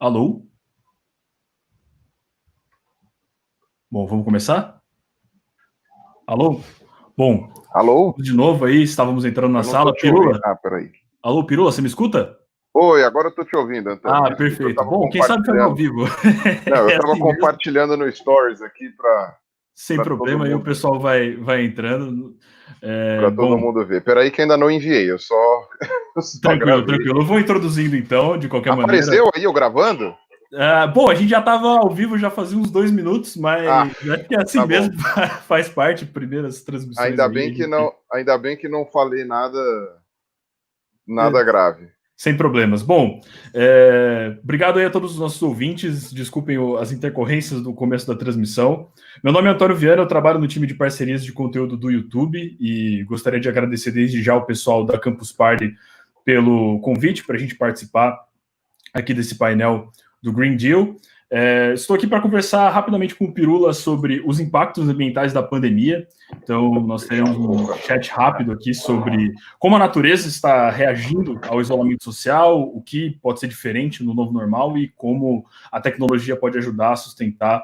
Alô? Bom, vamos começar? Alô? Bom, Alô? de novo aí, estávamos entrando na Eu não tô sala. te ouvindo. Pirula? Ah, peraí. Alô, Pirula, você me escuta? Oi, agora eu tô te ouvindo, Antônio. Ah, Desculpa, eu perfeito. tava Bom, quem sabe faz ao compartilhando. vivo. Não, eu É tava assim mesmo, compartilhando no Stories aqui sem para todo problema, aí o mundo, pessoal vai entrando. para todo Bom, mundo ver. Peraí que ainda não enviei, eu só eu só tranquilo, gravei. tranquilo. Eu vou introduzindo então, de qualquer maneira. Apareceu aí eu gravando? Bom, a gente já estava ao vivo já fazia uns 2 minutos, Ah, mas acho que é assim tá bom. mesmo, faz parte, primeiras transmissões aí. Ainda bem que não falei nada grave. Sem problemas. Bom, obrigado aí a todos os nossos ouvintes. Desculpem as intercorrências do começo da transmissão. Meu nome é Antônio Viana, eu trabalho no time de parcerias de conteúdo do YouTube e gostaria de agradecer desde já o pessoal da Campus Party pelo convite para a gente participar aqui desse painel do Green Deal. Estou aqui para conversar rapidamente com o Pirula sobre os impactos ambientais da pandemia. Então, nós teremos um chat rápido aqui sobre como a natureza está reagindo ao isolamento social, o que pode ser diferente no novo normal e como a tecnologia pode ajudar a sustentar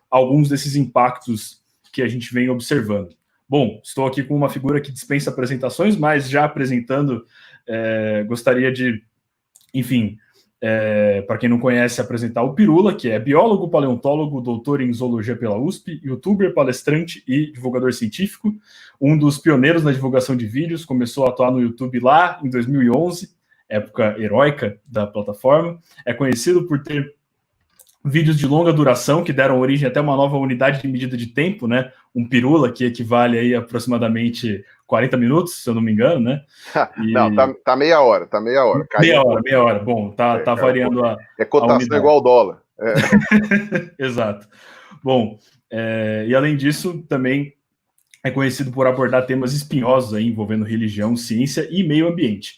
alguns desses impactos que a gente vem observando. Bom, estou aqui com uma figura que dispensa apresentações, mas já apresentando, gostaria de, enfim, para quem não conhece, apresentar o Pirula, que é biólogo, paleontólogo, doutor em zoologia pela USP, youtuber, palestrante e divulgador científico, um dos pioneiros na divulgação de vídeos, começou a atuar no YouTube lá em 2011, época heróica da plataforma, é conhecido por ter vídeos de longa duração que deram origem até uma nova unidade de medida de tempo, né? Um pirula que equivale aí a aproximadamente 40 minutos, se eu não me engano, né? Não, E tá meia hora, tá meia hora. Caiu meia um hora, meia pouquinho. hora. Bom, tá Caiu um variando pouquinho. É a cotação unidade. igual ao dólar. Exato. Bom, e além disso, também é conhecido por abordar temas espinhosos aí, envolvendo religião, ciência e meio ambiente.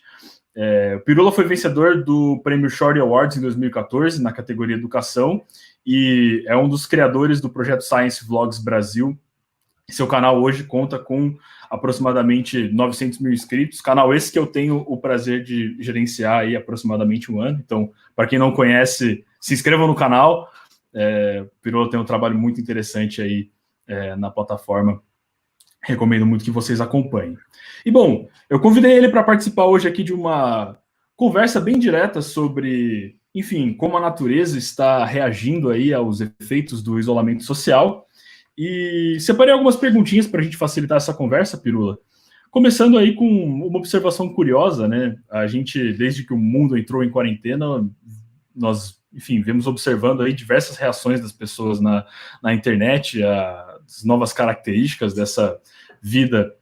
O Pirula foi vencedor do prêmio Shorty Awards em 2014, na categoria Educação, e é um dos criadores do projeto Science Vlogs Brasil. Seu canal hoje conta com aproximadamente 900 mil inscritos, canal esse que eu tenho o prazer de gerenciar aí aproximadamente um ano. Então, para quem não conhece, se inscrevam no canal. O Pirula tem um trabalho muito interessante aí na plataforma. Recomendo muito que vocês acompanhem. E, bom, eu convidei ele para participar hoje aqui de uma conversa bem direta sobre, enfim, como a natureza está reagindo aí aos efeitos do isolamento social. E separei algumas perguntinhas para a gente facilitar essa conversa, Pirula. Começando aí com uma observação curiosa, né? A gente, desde que o mundo entrou em quarentena, nós, enfim, vemos observando aí diversas reações das pessoas na internet, as novas características dessa vida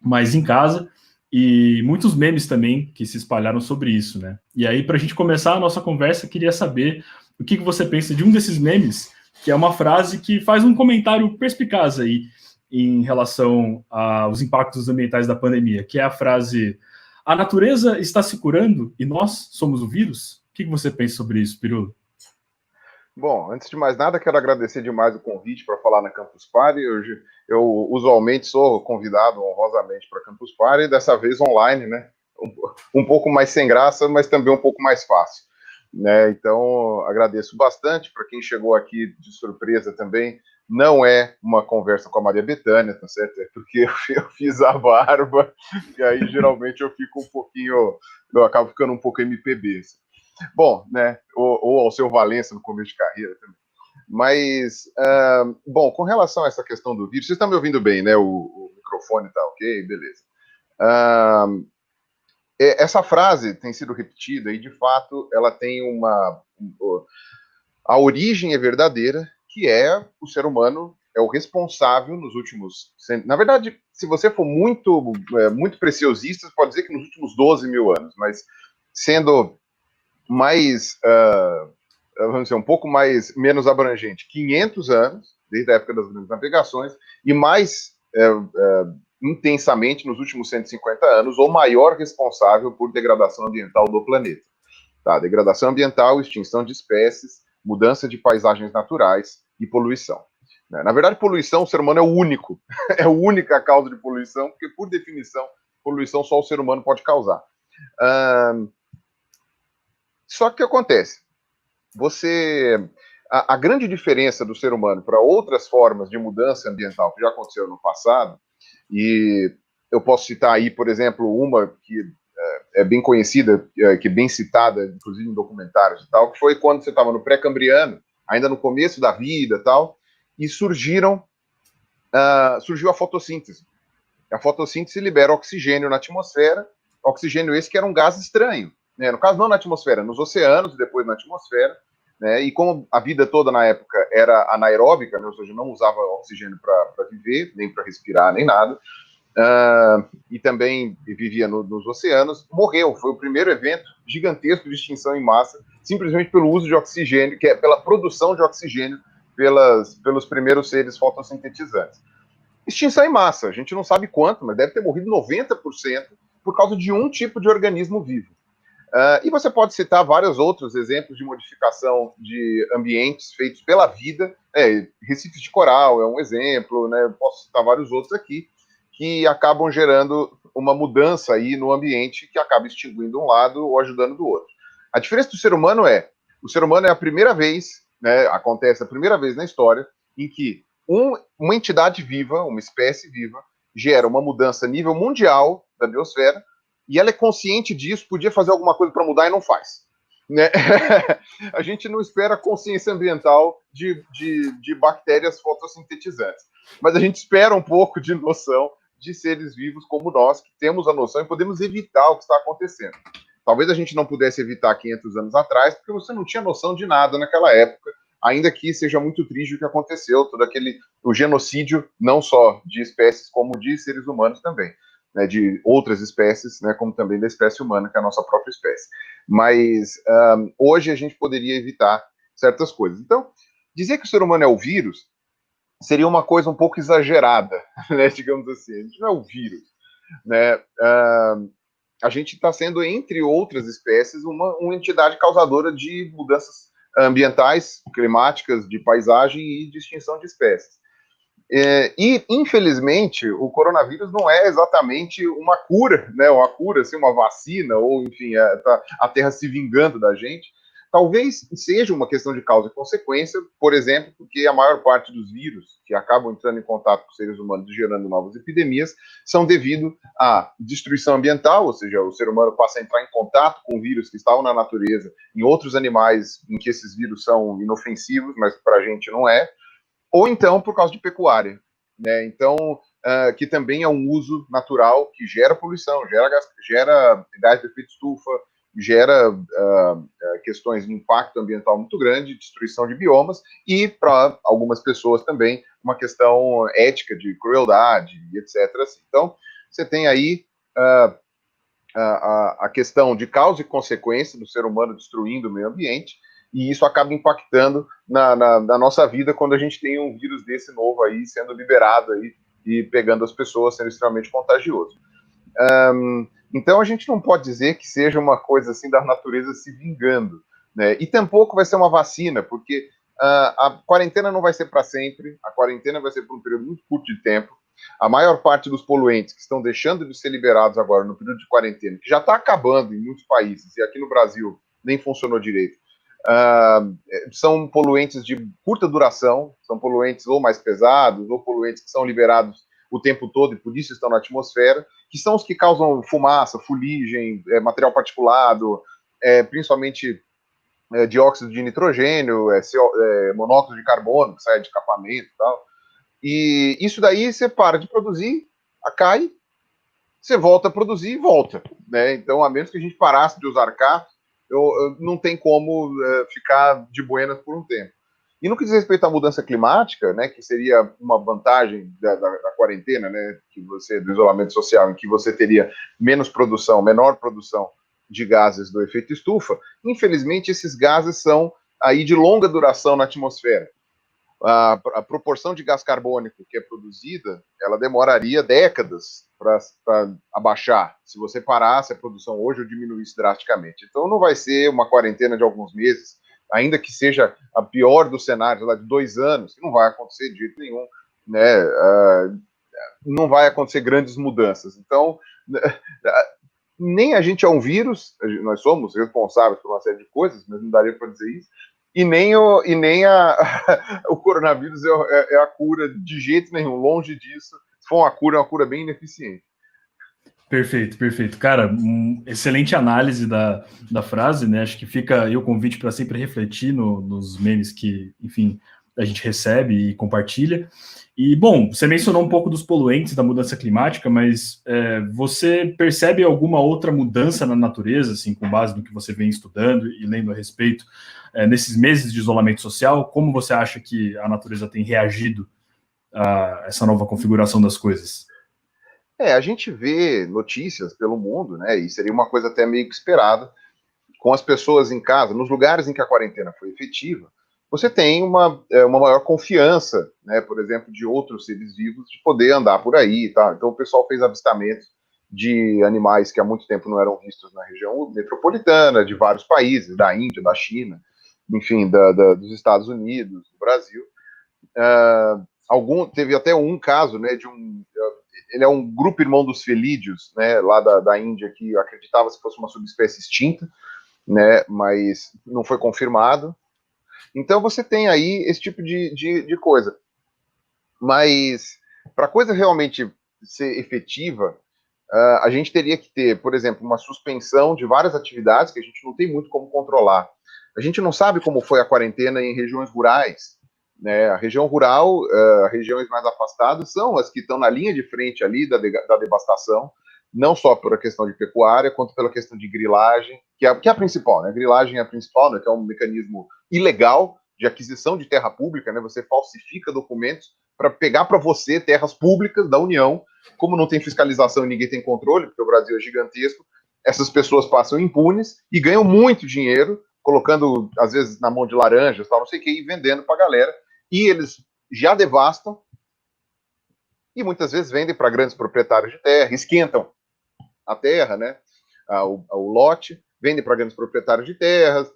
mais em casa e muitos memes também que se espalharam sobre isso, né? E aí, para a gente começar a nossa conversa, queria saber o que você pensa de um desses memes, que é uma frase que faz um comentário perspicaz aí em relação aos impactos ambientais da pandemia, que é a frase: a natureza está se curando e nós somos o vírus? O que você pensa sobre isso, Pirulo? Bom, antes de mais nada, quero agradecer demais o convite para falar na Campus Party. Eu usualmente sou convidado honrosamente para a Campus Party, dessa vez online, né? Um pouco mais sem graça, mas também um pouco mais fácil. Né? Então, agradeço bastante para quem chegou aqui de surpresa também. Não é uma conversa com a Maria Bethânia, tá certo? É porque eu fiz a barba e aí geralmente eu acabo ficando um pouco MPB. Bom, né? Ou ao seu Valença no começo de carreira também. Mas, bom, com relação a essa questão do vírus, vocês estão me ouvindo bem, né? O microfone tá ok, beleza. Essa frase tem sido repetida e, de fato, ela tem a origem é verdadeira, que é o ser humano é o responsável nos últimos... Na verdade, se você for muito preciosista, você pode dizer que nos últimos 12 mil anos, mas sendo mais, vamos dizer, um pouco menos abrangente, 500 anos, desde a época das grandes navegações, e mais intensamente nos últimos 150 anos, o maior responsável por degradação ambiental do planeta. Tá? Degradação ambiental, extinção de espécies, mudança de paisagens naturais e poluição. Na verdade, poluição, o ser humano é o único, é a única causa de poluição, porque, por definição, poluição só o ser humano pode causar. Só que o que acontece? a grande diferença do ser humano para outras formas de mudança ambiental que já aconteceu no passado, e eu posso citar aí, por exemplo, uma que é bem conhecida, que é bem citada, inclusive em documentários e tal, que foi quando você estava no pré-cambriano, ainda no começo da vida e tal, e surgiu a fotossíntese. A fotossíntese libera oxigênio na atmosfera, oxigênio esse que era um gás estranho, né? No caso não na atmosfera, nos oceanos e depois na atmosfera, né? E como a vida toda na época era anaeróbica, né? Ou seja, não usava oxigênio para viver, nem para respirar, nem nada, e também vivia nos oceanos, morreu. Foi o primeiro evento gigantesco de extinção em massa, simplesmente pelo uso de oxigênio, que é pela produção de oxigênio pelos primeiros seres fotossintetizantes. Extinção em massa, a gente não sabe quanto, mas deve ter morrido 90% por causa de um tipo de organismo vivo. E você pode citar vários outros exemplos de modificação de ambientes feitos pela vida. Recifes de coral é um exemplo, né? Posso citar vários outros aqui, que acabam gerando uma mudança aí no ambiente que acaba extinguindo um lado ou ajudando do outro. A diferença do ser humano o ser humano é a primeira vez, né, acontece a primeira vez na história, em que uma entidade viva, uma espécie viva, gera uma mudança a nível mundial da biosfera, e ela é consciente disso, podia fazer alguma coisa para mudar e não faz. Né? A gente não espera consciência ambiental de bactérias fotossintetizantes, mas a gente espera um pouco de noção de seres vivos como nós, que temos a noção e podemos evitar o que está acontecendo. Talvez a gente não pudesse evitar 500 anos atrás, porque você não tinha noção de nada naquela época, ainda que seja muito triste o que aconteceu, o genocídio, não só de espécies, como de seres humanos também. Né, de outras espécies, né, como também da espécie humana, que é a nossa própria espécie. Mas hoje a gente poderia evitar certas coisas. Então, dizer que o ser humano é o vírus seria uma coisa um pouco exagerada, né, digamos assim. A gente não é o vírus. Né? A gente está sendo, entre outras espécies, uma entidade causadora de mudanças ambientais, climáticas, de paisagem e de extinção de espécies. E, infelizmente, o coronavírus não é exatamente uma cura, né? Uma cura, assim, uma vacina, ou, enfim, a Terra se vingando da gente. Talvez seja uma questão de causa e consequência, por exemplo, porque a maior parte dos vírus que acabam entrando em contato com seres humanos e gerando novas epidemias são devido à destruição ambiental, ou seja, o ser humano passa a entrar em contato com vírus que estavam na natureza, em outros animais em que esses vírus são inofensivos, mas para a gente não é, ou então por causa de pecuária, né? Então, que também é um uso natural que gera poluição, gera gás de efeito estufa, gera questões de impacto ambiental muito grande, destruição de biomas, e para algumas pessoas também uma questão ética de crueldade, etc. Assim. Então, você tem aí a questão de causa e consequência do ser humano destruindo o meio ambiente, e isso acaba impactando na nossa vida quando a gente tem um vírus desse novo aí sendo liberado aí e pegando as pessoas, sendo extremamente contagioso. Então a gente não pode dizer que seja uma coisa assim da natureza se vingando, né? E tampouco vai ser uma vacina, porque a quarentena não vai ser para sempre, a quarentena vai ser por um período muito curto de tempo. A maior parte dos poluentes que estão deixando de ser liberados agora no período de quarentena, que já está acabando em muitos países, e aqui no Brasil nem funcionou direito, são poluentes de curta duração, são poluentes ou mais pesados, ou poluentes que são liberados o tempo todo e por isso estão na atmosfera, que são os que causam fumaça, fuligem, material particulado, principalmente dióxido de nitrogênio, monóxido de carbono, que sai de escapamento e tal. E isso daí você para de produzir, cai, você volta a produzir e volta. Né? Então, a menos que a gente parasse de usar carro, não tem como ficar de buenas por um tempo. E no que diz respeito à mudança climática, né, que seria uma vantagem da quarentena, né, do isolamento social, em que você teria menos produção, menor produção de gases do efeito estufa, infelizmente esses gases são aí de longa duração na atmosfera. A proporção de gás carbônico que é produzida, ela demoraria décadas para abaixar, se você parasse a produção hoje ou diminuísse drasticamente. Então não vai ser uma quarentena de alguns meses, ainda que seja a pior dos cenários, lá de 2 anos, que não vai acontecer de jeito nenhum, né? Não vai acontecer grandes mudanças. Então, nem a gente é um vírus, nós somos responsáveis por uma série de coisas, mas não daria para dizer isso, o coronavírus é a cura de jeito nenhum, longe disso. Se for uma cura, é uma cura bem ineficiente. Perfeito, perfeito. Cara, excelente análise da frase, né? Acho que fica aí o convite para sempre refletir nos memes que, enfim, a gente recebe e compartilha. E, bom, você mencionou um pouco dos poluentes da mudança climática, mas você percebe alguma outra mudança na natureza, assim, com base no que você vem estudando e lendo a respeito, nesses meses de isolamento social? Como você acha que a natureza tem reagido a essa nova configuração das coisas? A gente vê notícias pelo mundo, né? E seria uma coisa até meio que esperada, com as pessoas em casa, nos lugares em que a quarentena foi efetiva, você tem uma maior confiança, né? Por exemplo, de outros seres vivos de poder andar por aí e tal. Então o pessoal fez avistamentos de animais que há muito tempo não eram vistos na região metropolitana, de vários países, da Índia, da China, enfim, dos Estados Unidos, do Brasil. Teve até um caso, né, ele é um grupo irmão dos felídeos, né, lá da Índia, que acreditava que fosse uma subespécie extinta, né, mas não foi confirmado. Então você tem aí esse tipo de coisa. Mas para a coisa realmente ser efetiva, a gente teria que ter, por exemplo, uma suspensão de várias atividades que a gente não tem muito como controlar. A gente não sabe como foi a quarentena em regiões rurais, né? A região rural, regiões mais afastadas, são as que estão na linha de frente ali da devastação, não só pela questão de pecuária, quanto pela questão de grilagem, que é a principal, né? A grilagem é a principal, né? Que é um mecanismo ilegal de aquisição de terra pública, né? Você falsifica documentos para pegar para você terras públicas da União. Como não tem fiscalização e ninguém tem controle, porque o Brasil é gigantesco, essas pessoas passam impunes e ganham muito dinheiro, colocando, às vezes, na mão de laranjas, tal, não sei o que, e vendendo para a galera. E eles já devastam e muitas vezes vendem para grandes proprietários de terra, esquentam a terra, né? O lote, vendem para grandes proprietários de terras,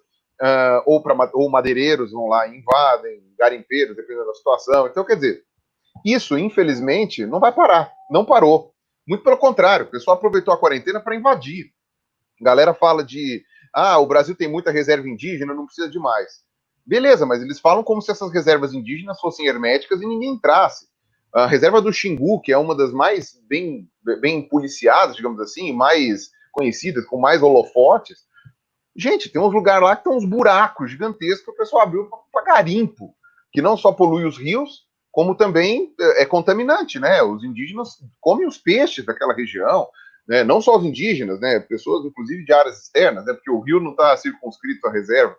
ou madeireiros vão lá e invadem, garimpeiros, dependendo da situação. Então, quer dizer, isso, infelizmente, não vai parar. Não parou. Muito pelo contrário, o pessoal aproveitou a quarentena para invadir. A galera fala o Brasil tem muita reserva indígena, não precisa de mais. Beleza, mas eles falam como se essas reservas indígenas fossem herméticas e ninguém entrasse. A reserva do Xingu, que é uma das mais bem policiadas, digamos assim, mais conhecidas, com mais holofotes. Gente, tem uns lugares lá que estão uns buracos gigantescos que o pessoal abriu para garimpo, que não só polui os rios, como também é contaminante, né? Os indígenas comem os peixes daquela região, né? Não só os indígenas, né? Pessoas, inclusive, de áreas externas, né? Porque o rio não está circunscrito à reserva.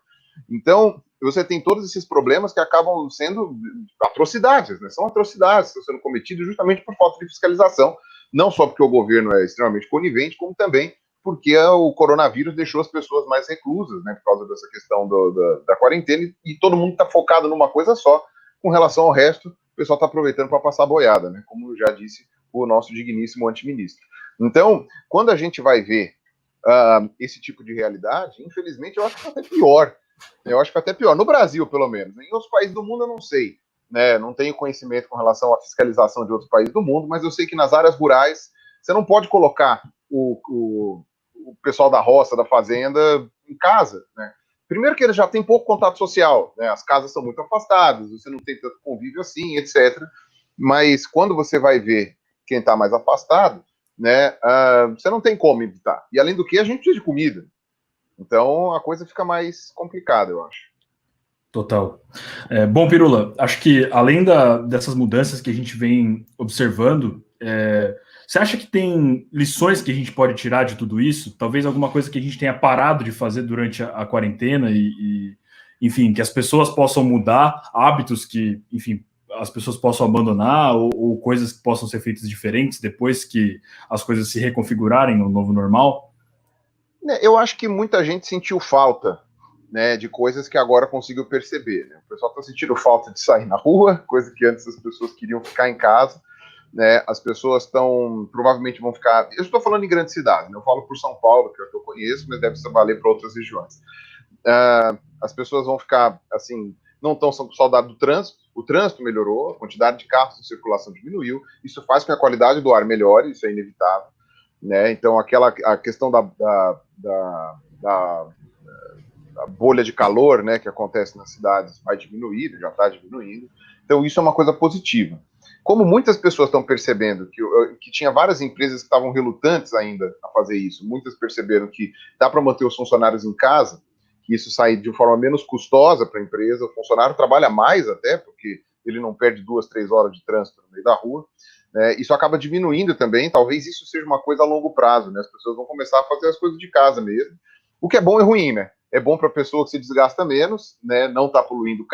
Então, você tem todos esses problemas que acabam sendo atrocidades, né? São atrocidades que estão sendo cometidas justamente por falta de fiscalização, não só porque o governo é extremamente conivente, como também porque o coronavírus deixou as pessoas mais reclusas, né, por causa dessa questão da quarentena, e todo mundo está focado numa coisa só. Com relação ao resto, o pessoal está aproveitando para passar boiada, né, como já disse o nosso digníssimo antiministro. Então, quando a gente vai ver esse tipo de realidade, infelizmente, eu acho que é até pior. Eu acho que é até pior. No Brasil, pelo menos. Em outros países do mundo, eu não sei. Né? Não tenho conhecimento com relação à fiscalização de outros países do mundo, mas eu sei que nas áreas rurais, você não pode colocar o pessoal da roça, da fazenda, em casa, né? Primeiro que eles já têm pouco contato social, né? As casas são muito afastadas, você não tem tanto convívio assim, etc. Mas quando você vai ver quem está mais afastado, né? Você não tem como evitar. E além do que, a gente precisa de comida. Então a coisa fica mais complicada, eu acho. Total. Bom, Pirula, acho que além dessas mudanças que a gente vem observando, você acha que tem lições que a gente pode tirar de tudo isso? Talvez alguma coisa que a gente tenha parado de fazer durante a quarentena enfim, que as pessoas possam mudar, hábitos que, enfim, as pessoas possam abandonar ou coisas que possam ser feitas diferentes depois que as coisas se reconfigurarem no novo normal? Eu acho que muita gente sentiu falta, né, de coisas que agora conseguiu perceber. Né? O pessoal está sentindo falta de sair na rua, coisa que antes as pessoas queriam ficar em casa. Né? As pessoas provavelmente vão ficar. Eu estou falando em grandes cidades, né? Eu falo por São Paulo, que é o que eu conheço, mas deve valer para outras regiões. As pessoas vão ficar assim, não estão com saudade do trânsito. O trânsito melhorou, a quantidade de carros em circulação diminuiu. Isso faz com que a qualidade do ar melhore, isso é inevitável. Né? Então, a questão da a bolha de calor, né, que acontece nas cidades vai diminuir, já está diminuindo. Então, isso é uma coisa positiva. Como muitas pessoas estão percebendo que tinha várias empresas que estavam relutantes ainda a fazer isso, muitas perceberam que dá para manter os funcionários em casa, que isso sai de forma menos custosa para a empresa, o funcionário trabalha mais até, porque ele não perde 2, 3 horas de trânsito no meio da rua, né? Isso acaba diminuindo também, talvez isso seja uma coisa a longo prazo, né? As pessoas vão começar a fazer as coisas de casa mesmo, o que é bom e ruim, né? É bom para a pessoa que se desgasta menos, né? Não está poluindo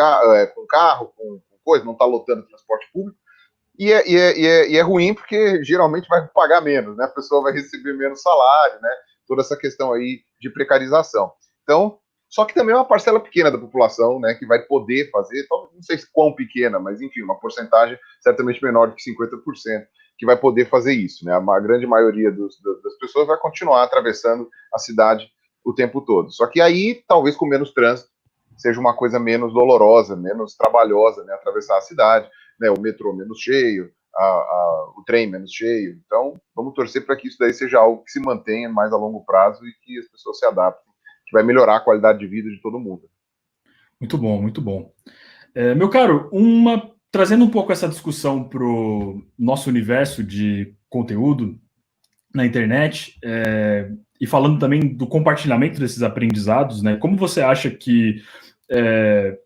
com carro, com coisa, não está lotando transporte público, e é ruim porque geralmente vai pagar menos, né? A pessoa vai receber menos salário, né? Toda essa questão aí de precarização. Então, só que também é uma parcela pequena da população, né, que vai poder fazer, não sei se quão pequena, mas enfim, uma porcentagem certamente menor do que 50%, que vai poder fazer isso, né? A grande maioria das pessoas vai continuar atravessando a cidade o tempo todo. Só que aí, talvez com menos trânsito, seja uma coisa menos dolorosa, menos trabalhosa, né, atravessar a cidade, né, o metrô menos cheio, o trem menos cheio. Então, vamos torcer para que isso daí seja algo que se mantenha mais a longo prazo e que as pessoas se adaptem, que vai melhorar a qualidade de vida de todo mundo. Muito bom, muito bom. Meu caro, trazendo um pouco essa discussão para o nosso universo de conteúdo na internet, e falando também do compartilhamento desses aprendizados, né? Como você acha que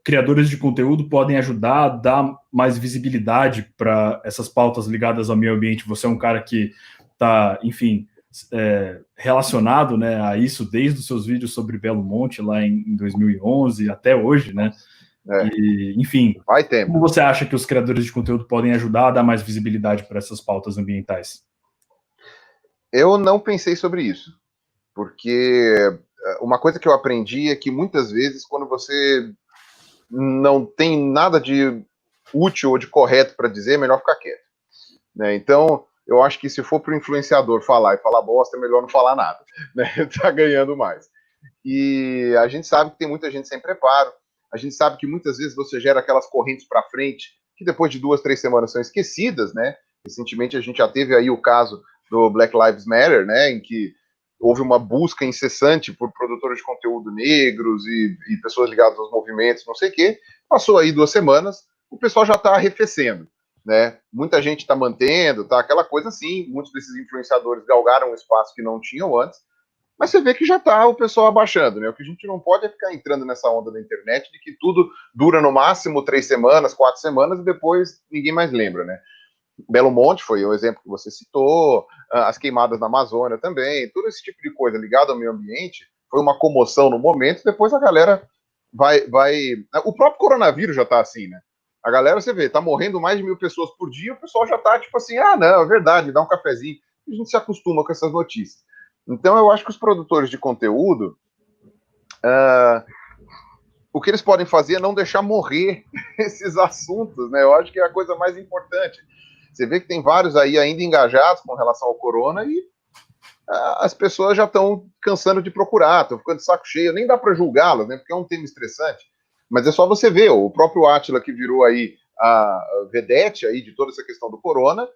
criadores de conteúdo podem ajudar a dar mais visibilidade para essas pautas ligadas ao meio ambiente? Você é um cara que está, enfim, relacionado, né, a isso desde os seus vídeos sobre Belo Monte lá em 2011 até hoje, né? E, enfim, como você acha que os criadores de conteúdo podem ajudar a dar mais visibilidade para essas pautas ambientais? Eu não pensei sobre isso, porque uma coisa que eu aprendi é que muitas vezes quando você não tem nada de útil ou de correto para dizer, é melhor ficar quieto, né? Então, eu acho que se for para o influenciador falar e falar bosta, é melhor não falar nada, né? Tá ganhando mais. E a gente sabe que tem muita gente sem preparo, a gente sabe que muitas vezes você gera aquelas correntes para frente que depois de 2, 3 semanas são esquecidas, né? Recentemente a gente já teve aí o caso do Black Lives Matter, né, em que houve uma busca incessante por produtores de conteúdo negros e pessoas ligadas aos movimentos, não sei o quê. Passou aí 2 semanas, o pessoal já está arrefecendo, né? Muita gente está mantendo, tá? Aquela coisa assim, muitos desses influenciadores galgaram um espaço que não tinham antes, mas você vê que já está o pessoal abaixando, né? O que a gente não pode é ficar entrando nessa onda da internet de que tudo dura no máximo 3 semanas, 4 semanas e depois ninguém mais lembra, né? Belo Monte foi o exemplo que você citou, as queimadas na Amazônia também, todo esse tipo de coisa ligado ao meio ambiente foi uma comoção no momento, depois a galera vai... O próprio coronavírus já está assim, né? A galera, você vê, tá morrendo mais de 1.000 pessoas por dia, o pessoal já tá tipo assim, ah, não, é verdade, me dá um cafezinho. A gente se acostuma com essas notícias. Então, eu acho que os produtores de conteúdo, o que eles podem fazer é não deixar morrer esses assuntos, né? Eu acho que é a coisa mais importante. Você vê que tem vários aí ainda engajados com relação ao corona e as pessoas já estão cansando de procurar, estão ficando de saco cheio, nem dá para julgá-las, né? Porque é um tema estressante. Mas é só você ver, o próprio Átila que virou aí a vedete aí de toda essa questão do corona,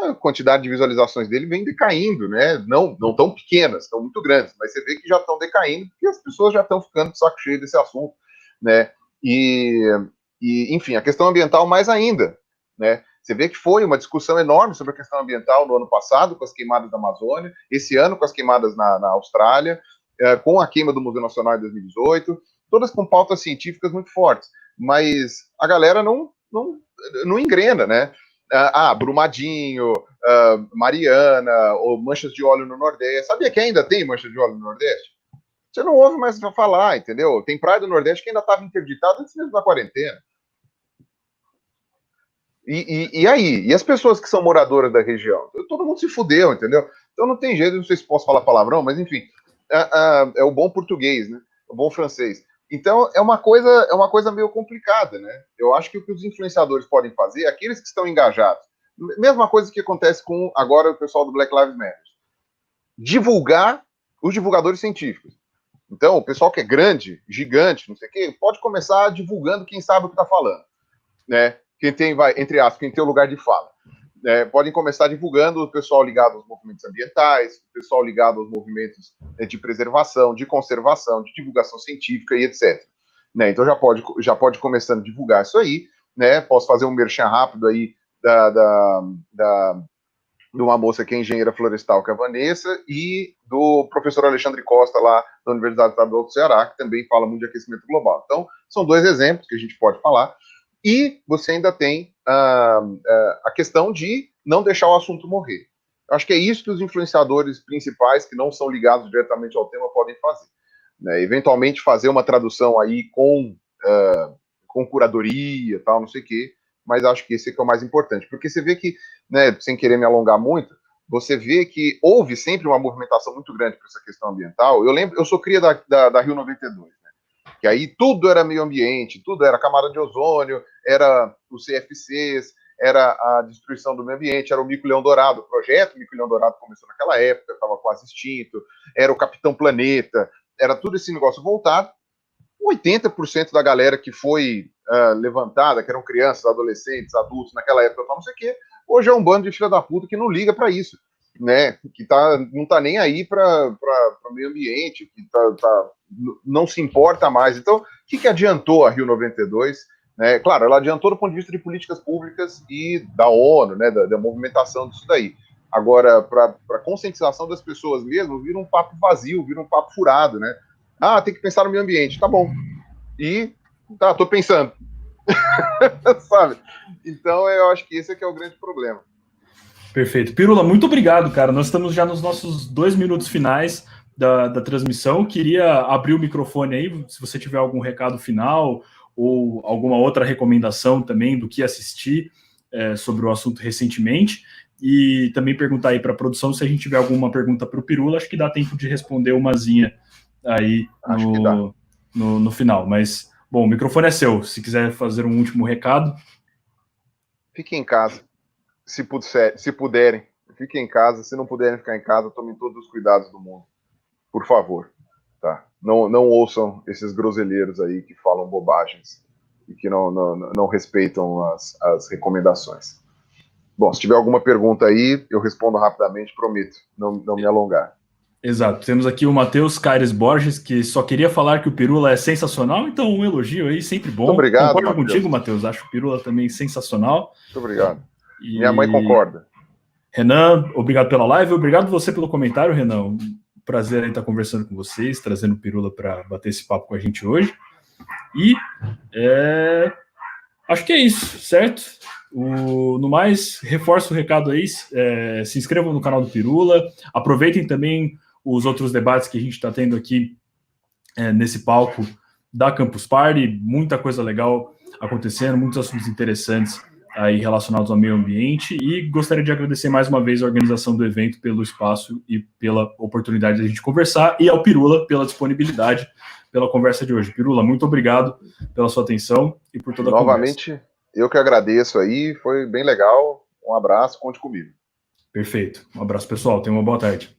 a quantidade de visualizações dele vem decaindo, né? Não tão pequenas, estão muito grandes, mas você vê que já estão decaindo porque as pessoas já estão ficando de saco cheio desse assunto, né? E enfim, a questão ambiental mais ainda, né? Você vê que foi uma discussão enorme sobre a questão ambiental no ano passado, com as queimadas da Amazônia, esse ano com as queimadas na Austrália, com a queima do Museu Nacional em 2018, todas com pautas científicas muito fortes, mas a galera não engrena, né? Brumadinho, Mariana, ou manchas de óleo no Nordeste. Sabia que ainda tem manchas de óleo no Nordeste? Você não ouve mais falar, entendeu? Tem praia do Nordeste que ainda estava interditada antes mesmo da quarentena. E aí? E as pessoas que são moradoras da região? Todo mundo se fudeu, entendeu? Então não tem jeito, não sei se posso falar palavrão, mas enfim, é o bom português, né? O bom francês. Então é uma coisa meio complicada, né? Eu acho que o que os influenciadores podem fazer, aqueles que estão engajados, mesma coisa que acontece com agora o pessoal do Black Lives Matter, divulgar os divulgadores científicos. Então, o pessoal que é grande, gigante, não sei o quê, pode começar divulgando quem sabe o que está falando, né? Quem tem, entre aspas, quem tem o lugar de fala. podem começar divulgando o pessoal ligado aos movimentos ambientais, o pessoal ligado aos movimentos de preservação, de conservação, de divulgação científica e etc. Né? Então já pode começando a divulgar isso aí, né? Posso fazer um merchan rápido aí de uma moça que é engenheira florestal, que é a Vanessa, e do professor Alexandre Costa, lá da Universidade Estadual do Ceará, que também fala muito de aquecimento global. Então, são 2 exemplos que a gente pode falar. E você ainda tem a questão de não deixar o assunto morrer. Eu acho que é isso que os influenciadores principais, que não são ligados diretamente ao tema, podem fazer. Né? Eventualmente fazer uma tradução aí com curadoria, tal, não sei o quê, mas acho que esse é o mais importante, porque você vê que, né, sem querer me alongar muito, você vê que houve sempre uma movimentação muito grande para essa questão ambiental. Eu sou cria da Rio 92, né, que aí tudo era meio ambiente, tudo era camada de ozônio, era os CFCs, era a destruição do meio ambiente, era o Mico-Leão Dourado, o projeto Mico-Leão Dourado começou naquela época, estava quase extinto, era o Capitão Planeta, era tudo esse negócio voltado. 80% da galera que foi levantada, que eram crianças, adolescentes, adultos naquela época, não sei o quê, hoje é um bando de filha da puta que não liga para isso, né? Que não tá nem aí para o meio ambiente, que não se importa mais. Então, o que adiantou a Rio 92? Né? Claro, ela adiantou do ponto de vista de políticas públicas e da ONU, né? Da movimentação disso daí. Agora, para conscientização das pessoas mesmo, vira um papo vazio, vira um papo furado, né? Ah, tem que pensar no meio ambiente, tá bom. E tô pensando. Sabe? Então eu acho que esse é que é o grande problema. Perfeito. Pirula, muito obrigado, cara. Nós estamos já nos nossos 2 minutos finais da transmissão. Queria abrir o microfone aí, se você tiver algum recado final ou alguma outra recomendação também do que assistir sobre o assunto recentemente. E também perguntar aí para a produção se a gente tiver alguma pergunta para o Pirula. Acho que dá tempo de responder umazinha aí no final. Mas, bom, o microfone é seu. Se quiser fazer um último recado. Fiquem em casa. Se puderem, fiquem em casa. Se não puderem ficar em casa, tomem todos os cuidados do mundo. Por favor. Tá? Não ouçam esses groselheiros aí que falam bobagens e que não respeitam as recomendações. Bom, se tiver alguma pergunta aí, eu respondo rapidamente, prometo não me alongar. Exato. Temos aqui o Matheus Caires Borges, que só queria falar que o Pirula é sensacional, então um elogio aí, sempre bom. Muito obrigado, Concordo contigo, Matheus. Acho o Pirula também sensacional. Muito obrigado. Minha mãe concorda. Renan, obrigado pela live. Obrigado você pelo comentário, Renan. Prazer em estar conversando com vocês, trazendo o Pirula para bater esse papo com a gente hoje. E acho que é isso, certo? No mais, reforço o recado aí, se inscrevam no canal do Pirula, aproveitem também os outros debates que a gente está tendo aqui nesse palco da Campus Party, muita coisa legal acontecendo, muitos assuntos interessantes aí relacionados ao meio ambiente, e gostaria de agradecer mais uma vez a organização do evento pelo espaço e pela oportunidade de a gente conversar, e ao Pirula pela disponibilidade, pela conversa de hoje. Pirula, muito obrigado pela sua atenção e por toda a Novamente, conversa. Eu que agradeço aí, foi bem legal, um abraço, conte comigo. Perfeito, um abraço pessoal, tenha uma boa tarde.